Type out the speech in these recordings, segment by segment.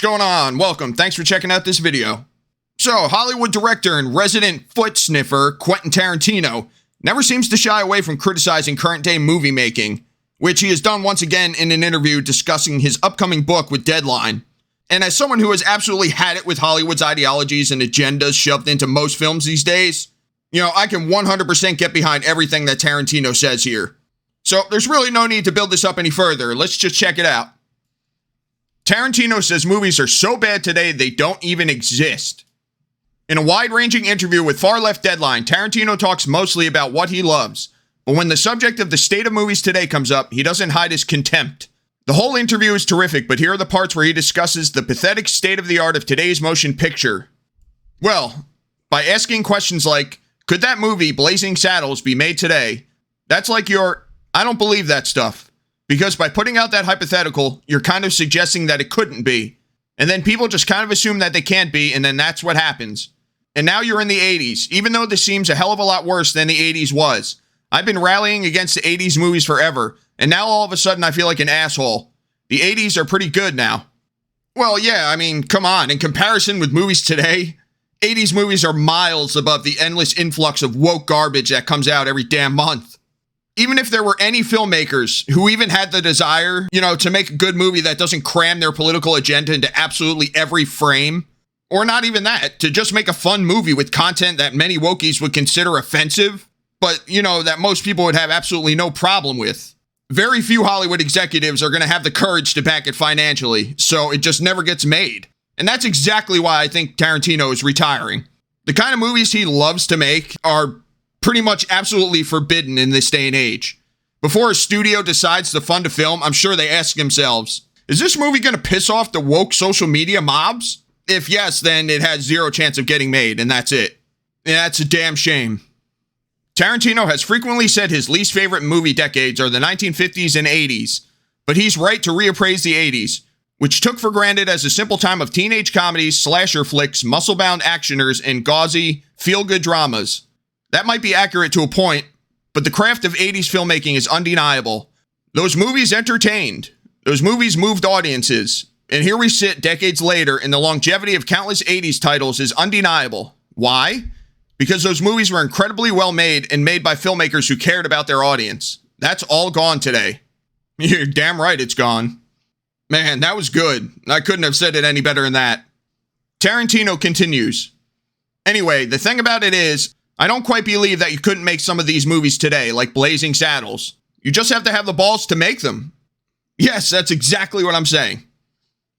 What's going on? Welcome. Thanks for checking out this video. So, Hollywood director and resident foot sniffer Quentin Tarantino never seems to shy away from criticizing current-day movie making, which he has done once again in an interview discussing his upcoming book with Deadline. And as someone who has absolutely had it with Hollywood's ideologies and agendas shoved into most films these days, I can 100% get behind everything that Tarantino says here. So, there's really no need to build this up any further. Let's just check it out. Tarantino says movies are so bad today they don't even exist. In a wide-ranging interview with far-left Deadline, Tarantino talks mostly about what he loves, but when the subject of the state of movies today comes up, he doesn't hide his contempt. The whole interview is terrific, but here are the parts where he discusses the pathetic state of the art of today's motion picture. Well, by asking questions like, could that movie, Blazing Saddles, be made today? That's like your, I don't believe that stuff. Because by putting out that hypothetical, you're kind of suggesting that it couldn't be. And then people just kind of assume that they can't be, and then that's what happens. And now you're in the 80s, even though this seems a hell of a lot worse than the 80s was. I've been rallying against the 80s movies forever, and now all of a sudden I feel like an asshole. The 80s are pretty good now. Well, yeah, I mean, come on. In comparison with movies today, 80s movies are miles above the endless influx of woke garbage that comes out every damn month. Even if there were any filmmakers who even had the desire, to make a good movie that doesn't cram their political agenda into absolutely every frame, or not even that, to just make a fun movie with content that many wokies would consider offensive, but, that most people would have absolutely no problem with. Very few Hollywood executives are going to have the courage to back it financially, so it just never gets made. And that's exactly why I think Tarantino is retiring. The kind of movies he loves to make are pretty much absolutely forbidden in this day and age. Before a studio decides to fund a film, I'm sure they ask themselves, is this movie going to piss off the woke social media mobs? If yes, then it has zero chance of getting made, and that's it. And that's a damn shame. Tarantino has frequently said his least favorite movie decades are the 1950s and 80s, but he's right to reappraise the 80s, which took for granted as a simple time of teenage comedies, slasher flicks, muscle-bound actioners, and gauzy, feel-good dramas. That might be accurate to a point, but the craft of 80s filmmaking is undeniable. Those movies entertained. Those movies moved audiences. And here we sit decades later, and the longevity of countless 80s titles is undeniable. Why? Because those movies were incredibly well made and made by filmmakers who cared about their audience. That's all gone today. You're damn right it's gone. Man, that was good. I couldn't have said it any better than that. Tarantino continues. Anyway, the thing about it is, I don't quite believe that you couldn't make some of these movies today, like Blazing Saddles. You just have to have the balls to make them. Yes, that's exactly what I'm saying.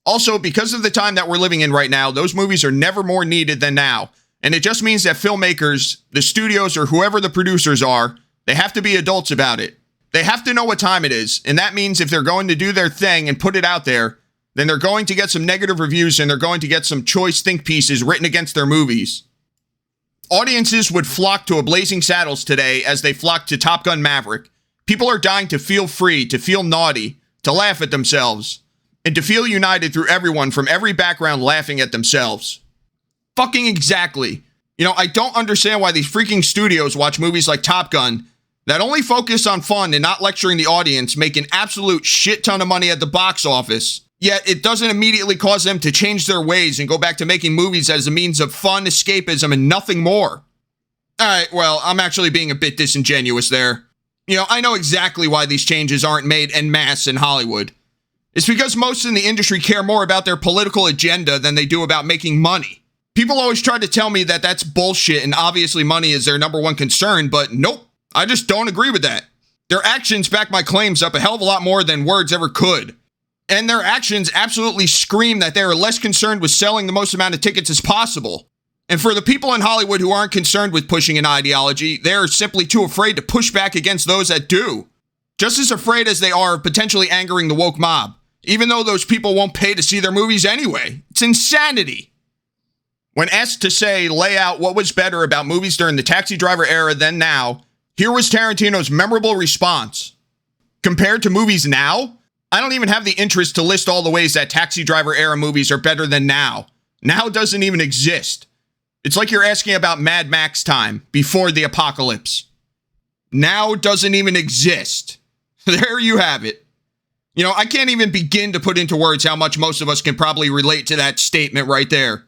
Also, because of the time that we're living in right now, those movies are never more needed than now. And it just means that filmmakers, the studios, or whoever the producers are, they have to be adults about it. They have to know what time it is. And that means if they're going to do their thing and put it out there, then they're going to get some negative reviews and they're going to get some choice think pieces written against their movies. Audiences would flock to a Blazing Saddles today as they flock to Top Gun Maverick. People are dying to feel free, to feel naughty, to laugh at themselves, and to feel united through everyone from every background laughing at themselves. Fucking exactly. I don't understand why these freaking studios watch movies like Top Gun that only focus on fun and not lecturing the audience, make an absolute shit ton of money at the box office. Yet it doesn't immediately cause them to change their ways and go back to making movies as a means of fun escapism and nothing more. Alright, well, I'm actually being a bit disingenuous there. I know exactly why these changes aren't made en masse in Hollywood. It's because most in the industry care more about their political agenda than they do about making money. People always try to tell me that that's bullshit and obviously money is their number one concern, but nope, I just don't agree with that. Their actions back my claims up a hell of a lot more than words ever could. And their actions absolutely scream that they are less concerned with selling the most amount of tickets as possible. And for the people in Hollywood who aren't concerned with pushing an ideology, they're simply too afraid to push back against those that do. Just as afraid as they are of potentially angering the woke mob, even though those people won't pay to see their movies anyway. It's insanity. When asked to lay out what was better about movies during the Taxi Driver era than now, here was Tarantino's memorable response. Compared to movies now, I don't even have the interest to list all the ways that Taxi Driver era movies are better than now. Now doesn't even exist. It's like you're asking about Mad Max time, before the apocalypse. Now doesn't even exist. There you have it. You know, I can't even begin to put into words how much most of us can probably relate to that statement right there.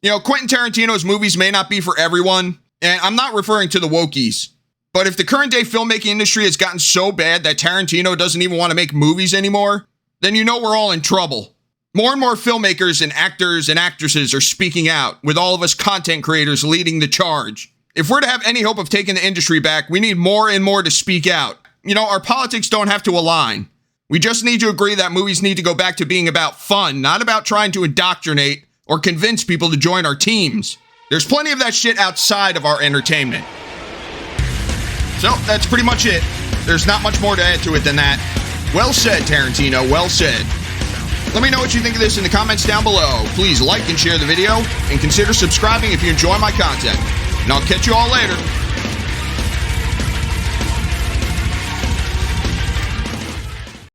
You know, Quentin Tarantino's movies may not be for everyone, and I'm not referring to the wokies. But if the current day filmmaking industry has gotten so bad that Tarantino doesn't even want to make movies anymore, then you know we're all in trouble. More and more filmmakers and actors and actresses are speaking out, with all of us content creators leading the charge. If we're to have any hope of taking the industry back, we need more and more to speak out. You know, our politics don't have to align. We just need to agree that movies need to go back to being about fun, not about trying to indoctrinate or convince people to join our teams. There's plenty of that shit outside of our entertainment. So, that's pretty much it. There's not much more to add to it than that. Well said, Tarantino, well said. Let me know what you think of this in the comments down below. Please like and share the video, and consider subscribing if you enjoy my content. And I'll catch you all later.